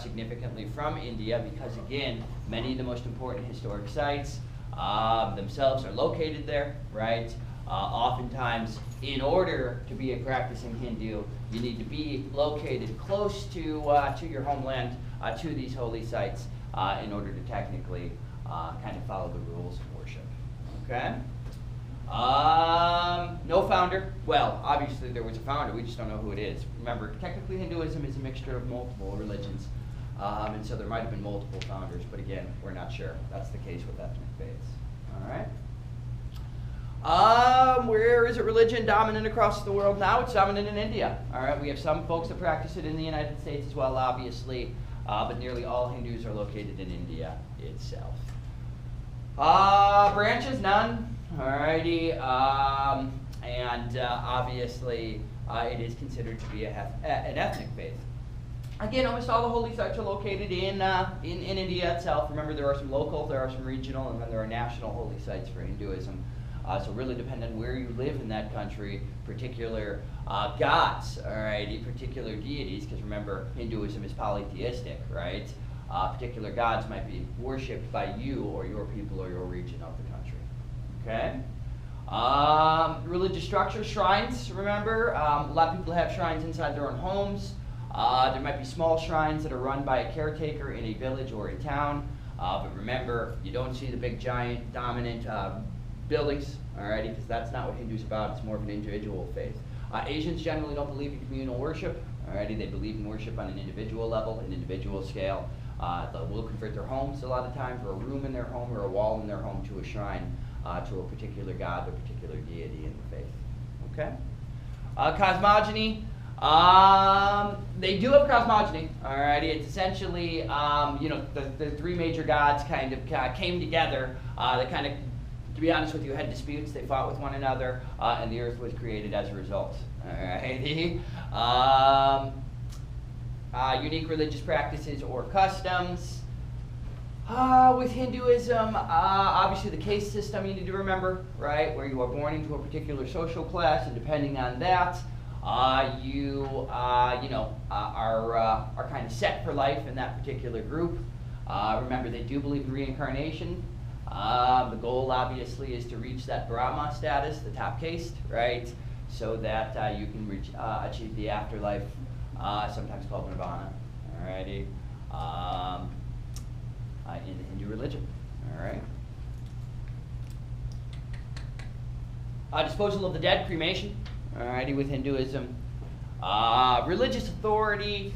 significantly from India because, again, many of the most important historic sites themselves are located there, right? Oftentimes, in order to be a practicing Hindu, you need to be located close to your homeland, to these holy sites, in order to technically kind of follow the rules of worship. Okay? No founder. Well, obviously there was a founder. We just don't know who it is. Remember, technically Hinduism is a mixture of multiple religions, and so there might have been multiple founders. But again, we're not sure. That's the case with ethnic faiths. All right. Where is it religion dominant across the world now? It's dominant in India. All right. We have some folks that practice it in the United States as well, obviously, but nearly all Hindus are located in India itself. Branches, none. Alrighty, and obviously it is considered to be an ethnic faith. Again, almost all the holy sites are located in India itself. Remember, there are some local, there are some regional, and then there are national holy sites for Hinduism. So really depending on where you live in that country, particular gods, alrighty, particular deities, because remember, Hinduism is polytheistic, right? Particular gods might be worshipped by you or your people or your region of the country. Okay. Religious structure, shrines, remember. A lot of people have shrines inside their own homes. There might be small shrines that are run by a caretaker in a village or a town. But remember, you don't see the big, giant, dominant buildings, alrighty, because that's not what Hindu's about. It's more of an individual faith. Asians generally don't believe in communal worship, alrighty. They believe in worship on an individual level, an individual scale. They will convert their homes a lot of times, or a room in their home, or a wall in their home to a shrine. To a particular god or particular deity in the faith. Okay? Cosmogony. They do have cosmogony. Alrighty, it's essentially the three major gods kind of came together. They kind of, to be honest with you, had disputes. They fought with one another, and the earth was created as a result. Alrighty. Unique religious practices or customs. With Hinduism, obviously the caste system you need to remember, right? Where you are born into a particular social class, and depending on that, you are kind of set for life in that particular group. Remember, they do believe in reincarnation. The goal, obviously, is to reach that Brahma status, the top caste, right? So that you can achieve the afterlife, sometimes called nirvana. Alrighty. In the Hindu religion. All right. Disposal of the dead, cremation. Alrighty, with Hinduism. Religious authority.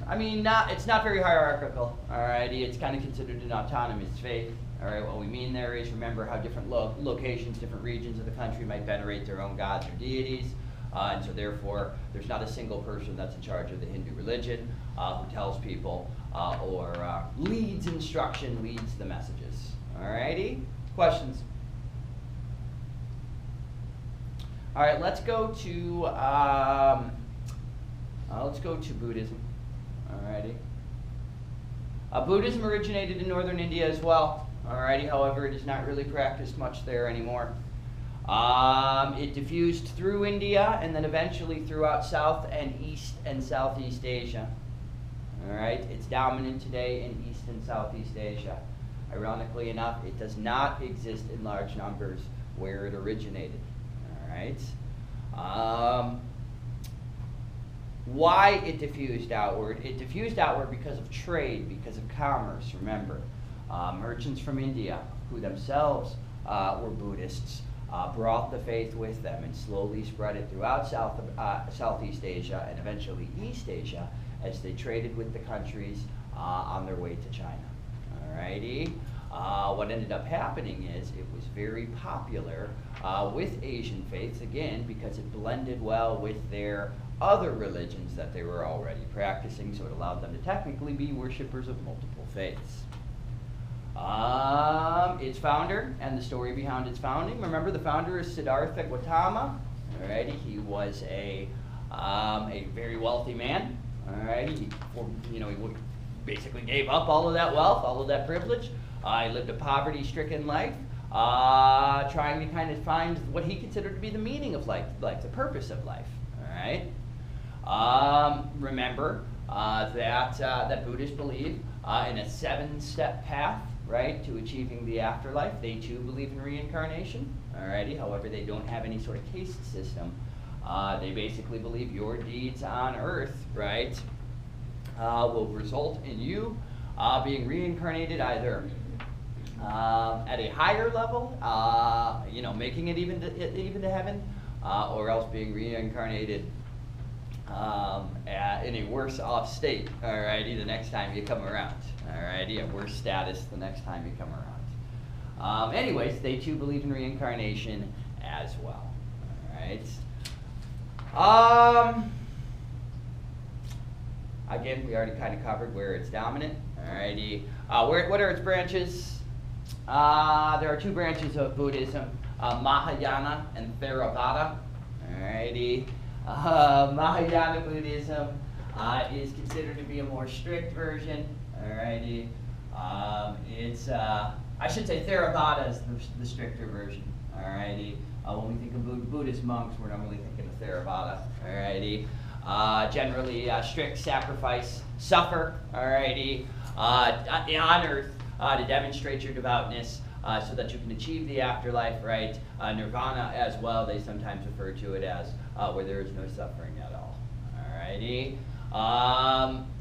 I mean, it's not very hierarchical. Alrighty, it's kind of considered an autonomous faith. All right, what we mean there is remember how different locations, different regions of the country might venerate their own gods or deities. And so therefore, there's not a single person that's in charge of the Hindu religion who tells people or leads instruction, leads the messages. Alrighty, questions? All right, let's go to Buddhism. Alrighty. Buddhism originated in northern India as well. Alrighty, however, it is not really practiced much there anymore. It diffused through India and then eventually throughout South and East and Southeast Asia. All right, it's dominant today in East and Southeast Asia. Ironically enough, it does not exist in large numbers where it originated. All right. Why it diffused outward? It diffused outward because of trade, because of commerce. Remember, merchants from India, who themselves were Buddhists, brought the faith with them and slowly spread it throughout Southeast Asia and eventually East Asia as they traded with the countries on their way to China. Alrighty. What ended up happening is it was very popular with Asian faiths, again, because it blended well with their other religions that they were already practicing, so it allowed them to technically be worshippers of multiple faiths. Its founder and the story behind its founding. Remember, the founder is Siddhartha Gautama. Alrighty, he was a very wealthy man. Alrighty, he basically gave up all of that wealth, all of that privilege. He lived a poverty-stricken life, trying to kind of find what he considered to be the meaning of life, the purpose of life. All right. Remember, that Buddhists believe in a 7-step path, right, to achieving the afterlife. They too believe in reincarnation. Alrighty. However, they don't have any sort of caste system. They basically believe your deeds on Earth, right, will result in you being reincarnated either at a higher level, making it even to heaven, or else being reincarnated in a worse off state, alrighty, the next time you come around, alrighty, a worse status the next time you come around. Anyways, they too believe in reincarnation as well, alright. Again, we already kind of covered where it's dominant, alrighty. What are its branches? There are 2 branches of Buddhism, Mahayana and Theravada, alrighty. Mahayana Buddhism is considered to be a more strict version. Alrighty, I should say Theravada is the stricter version. Alrighty, when we think of Buddhist monks, we're normally thinking of Theravada. Alrighty, generally strict sacrifice, suffer. Alrighty, on earth to demonstrate your devoutness. So that you can achieve the afterlife, right? Nirvana as well, they sometimes refer to it as where there is no suffering at all. Alrighty.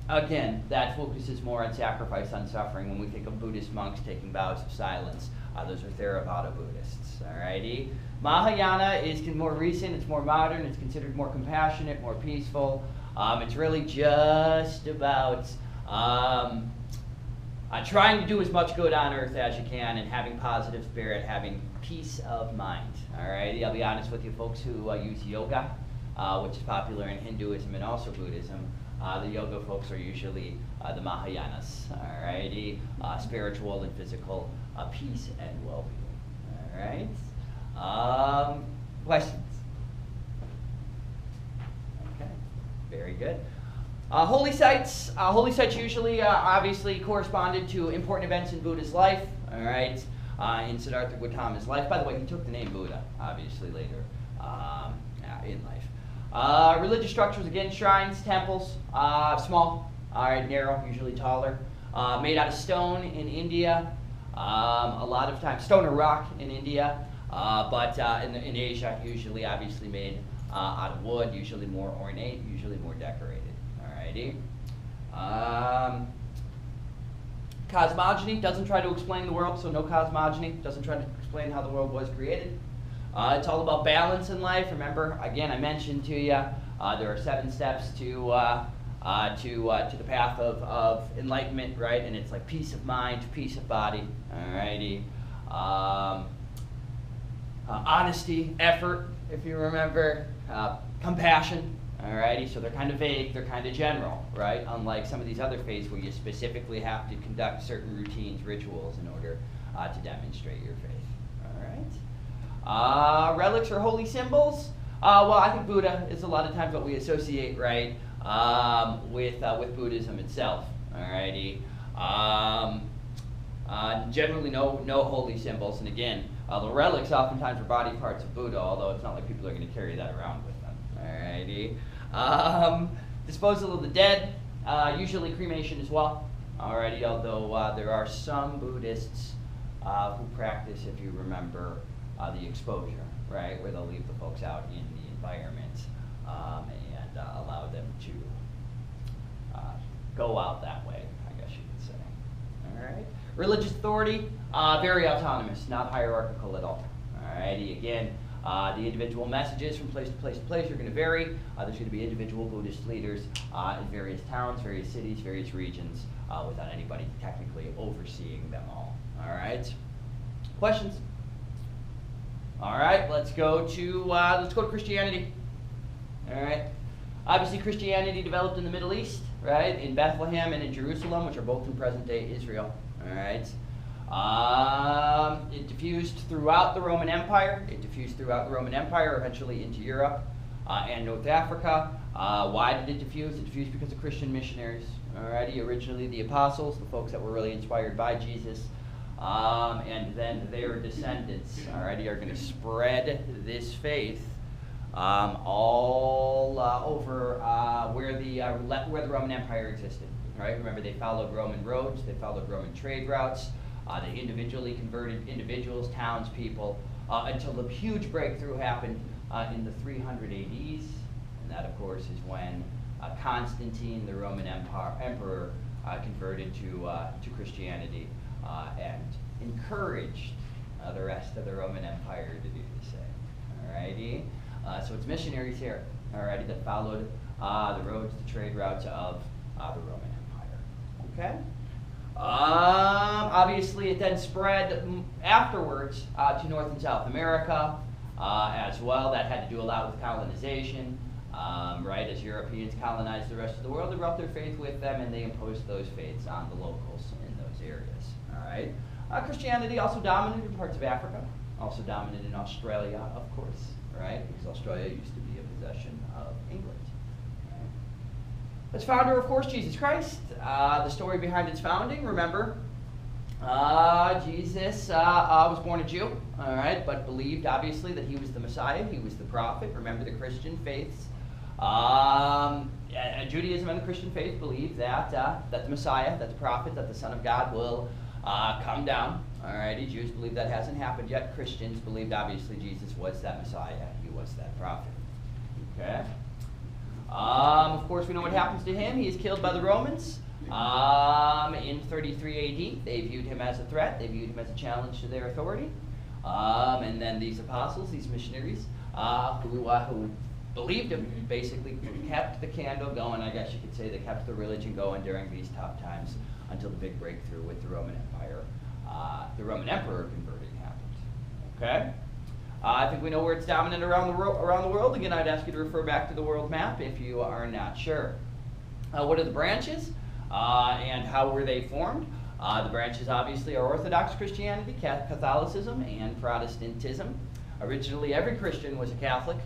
Again, that focuses more on sacrifice, on suffering. When we think of Buddhist monks taking vows of silence, those are Theravada Buddhists. Alrighty. Mahayana is more recent, it's more modern, it's considered more compassionate, more peaceful. It's really just about trying to do as much good on earth as you can and having positive spirit, having peace of mind. Alrighty, I'll be honest with you folks who use yoga, which is popular in Hinduism and also Buddhism. The yoga folks are usually the Mahayanas. Alrighty, spiritual and physical peace and well-being. Alright, questions? Okay, very good. Holy sites usually obviously corresponded to important events in Buddha's life, all right, in Siddhartha Gautama's life. By the way, he took the name Buddha, obviously, later in life. Religious structures, again, shrines, temples, small, all right, narrow, usually taller, made out of stone in India, a lot of times, stone or rock in India, but in Asia, usually obviously made out of wood, usually more ornate, usually more decorated. Cosmogony doesn't try to explain the world, so no cosmogony, doesn't try to explain how the world was created. It's all about balance in life. Remember, again, I mentioned to you, there are 7 steps to the path of enlightenment, right? And it's like peace of mind, peace of body, alrighty. Honesty, effort, if you remember, compassion. Alrighty, so they're kind of vague, they're kind of general, right? Unlike some of these other faiths where you specifically have to conduct certain routines, rituals in order to demonstrate your faith. Alright. Relics or holy symbols? Well, I think Buddha is a lot of times what we associate, right, with Buddhism itself. Alrighty. Generally no holy symbols, and again, the relics oftentimes are body parts of Buddha, although it's not like people are going to carry that around with them. Alrighty. Disposal of the dead, usually cremation as well. Alrighty, although there are some Buddhists who practice, if you remember, the exposure, right, where they'll leave the folks out in the environment and allow them to go out that way, I guess you could say. Alright. Religious authority, very autonomous, not hierarchical at all. Alrighty, again, the individual messages from place to place to place are going to vary. There's going to be individual Buddhist leaders in various towns, various cities, various regions, without anybody technically overseeing them all. All right. Questions? All right. Let's go to Christianity. All right. Obviously, Christianity developed in the Middle East, right, in Bethlehem and in Jerusalem, which are both in present-day Israel. All right. It diffused throughout the Roman Empire. Eventually into Europe and North Africa. Why did it diffuse? It diffused because of Christian missionaries. Alrighty, originally the apostles, the folks that were really inspired by Jesus, and then their descendants. Alrighty, are going to spread this faith all over where the Roman Empire existed. Right? Remember, they followed Roman roads, they followed Roman trade routes, they individually converted individuals, townspeople, until the huge breakthrough happened in the 300 ADs, and that, of course, is when Constantine, the Roman emperor, converted to Christianity and encouraged the rest of the Roman Empire to do the same. Alrighty, so it's missionaries here, alrighty, that followed the roads, the trade routes of the Roman Empire. Okay. Obviously, it then spread afterwards to North and South America as well. That had to do a lot with colonization. Right, as Europeans colonized the rest of the world, they brought their faith with them, and they imposed those faiths on the locals in those areas. All right. Christianity also dominated in parts of Africa, also dominant in Australia, of course, right? Because Australia used to be a possession of England. Right? Its founder, of course, Jesus Christ. The story behind its founding, remember, Jesus was born a Jew, all right, but believed, obviously, that he was the Messiah, he was the prophet. Remember, the Christian faiths, Judaism and the Christian faith believe that the Messiah, that the prophet, that the Son of God will come down. Alrighty, Jews believe that hasn't happened yet. Christians believed, obviously, Jesus was that Messiah. He was that prophet. Okay. Of course, we know what happens to him. He is killed by the Romans in 33 AD. They viewed him as a threat. They viewed him as a challenge to their authority. And then these apostles, these missionaries, who believed him, basically kept the candle going. I guess you could say they kept the religion going during these tough times until the big breakthrough with the Roman Empire, the Roman Emperor converting happened. Okay? I think we know where it's dominant around the world. Again, I'd ask you to refer back to the world map if you are not sure. What are the branches and how were they formed? The branches obviously are Orthodox Christianity, Catholicism, and Protestantism. Originally, every Christian was a Catholic.